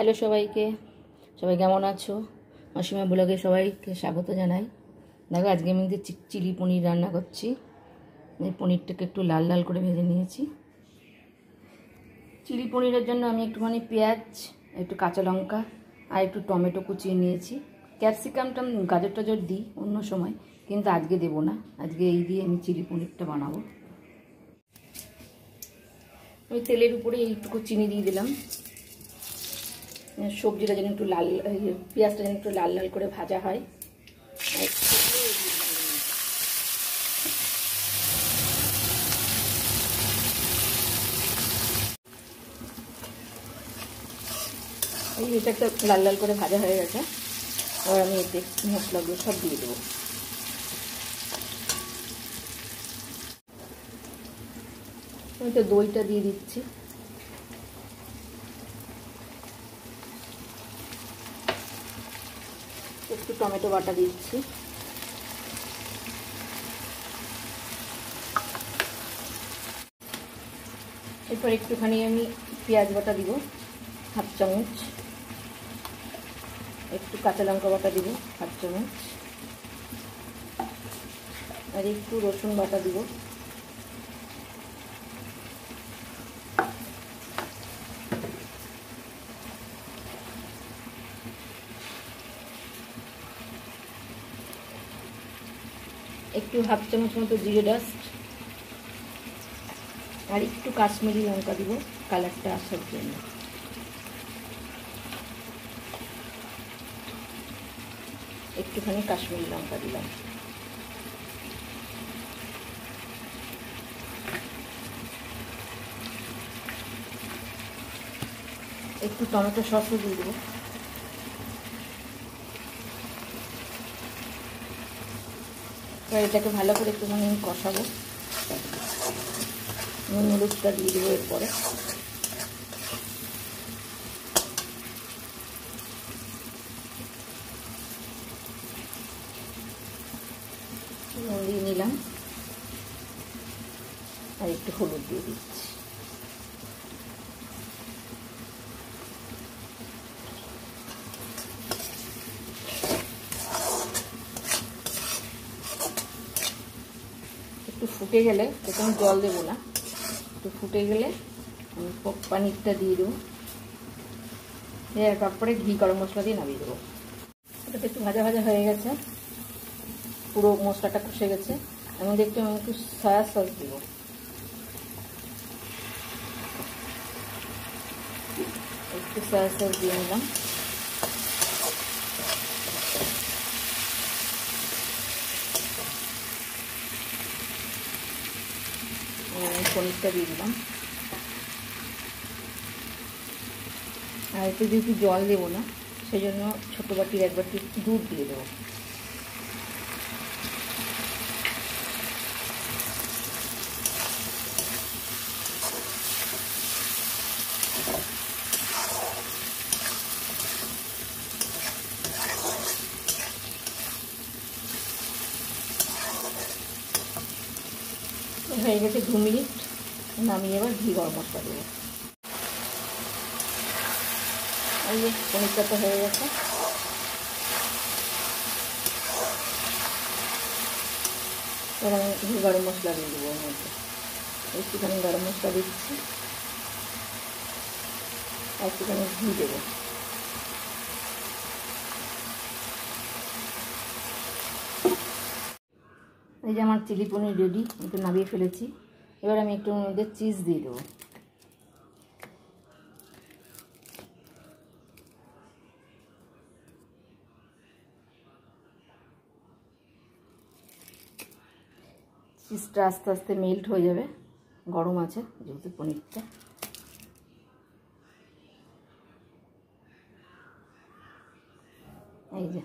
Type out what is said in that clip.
Hello সবাইকে, সবাই কেমন আছো? মাসিমা ব্লগে সবাইকে স্বাগত জানাই। দেখো আজকে আমি চিলি পনির রান্না করছি। এই পনিরটাকে একটু লাল লাল করে ভেজে নিয়েছি। চিলি পনিরের জন্য আমি একটুখানি পেঁয়াজ, একটু কাঁচা লঙ্কা আর একটু টমেটো কুচিয়ে নিয়েছি। ক্যাপসিকামটা গাজর টাজর দিই অন্য সময়, কিন্তু আজকে দেবো না। আজকে এই দিয়ে আমি চিলি পনিরটা বানাবো। আমি তেলের উপরে এইটুকু চিনি দিয়ে দিলাম। সবজিটা যেন একটু লাল, পেঁয়াজটা যেন একটু লাল লাল করে ভাজা হয়। এটা একটা লাল লাল করে ভাজা হয়ে গেছে। এবার আমি এতে মশলাগুলো সব দিয়ে দেবো। আমি তো দইটা দিয়ে দিচ্ছি। একটু টমেটো বাটা দিচ্ছি। এরপর একটুখানি আমি পেঁয়াজ বাটা দিব, হাফ চামচ। একটু কাঁচা লঙ্কা বাটা দিব, হাফ চামচ। আর একটু রসুন বাটা দিব। একটু হাফ চামচ মতো জিরে ডাস্ট, আর একটু কাশ্মীরি লঙ্কা দিব কালারটা আসার জন্য। একটুখানি কাশ্মীরি লঙ্কা দিলাম। একটু টমেটো সসও দিয়ে দেবো। এটাকে ভালো করে একটুখানি কষাবো। নুন হলুদটা দিয়ে দেবো। এরপরে নুন দিয়ে নিলাম, আর একটু হলুদ দিয়ে দিচ্ছি। একটু ফুটে গেলে, প্রথমে জল দেবো না, একটু ফুটে গেলে আমি পনিরটা দিয়ে দেবো। তারপরে ঘি গরম মশলা দিয়ে নামিয়ে দেবো। এটা একটু ভাজা ভাজা হয়ে গেছে, পুরো মশলাটা কষে গেছে। এর মধ্যে একটু সয়া সস দিব। একটু সয়া সস দিয়ে নিলাম। পনিরটা দিয়ে দিলাম। আর একটু যেহেতু জল দেবো না, সেই জন্য ছোটো বাটির এক বাটি দুধ দিয়ে দেবো। হয়ে গেছে 2 মিনিট, নামিয়ে এবার ঘি গরম মশলা দেবো। এই যে পনিরটা তো হয়ে গেছে। এবার আমি ঘি গরম মশলা দিয়ে দেবো। ওর মধ্যে একটুখানি গরম মশলা দিচ্ছি, একটুখানি ঘি দেবো। এই যে আমার চিলি পনির রেডি, একটু নামিয়ে ফেলেছি। এবার আমি একটু মধ্যে চিজ দিয়ে দেবো। চিজটা আস্তে আস্তে মেল্ট হয়ে যাবে, গরম আছে যেহেতু পনিরটা। এই যে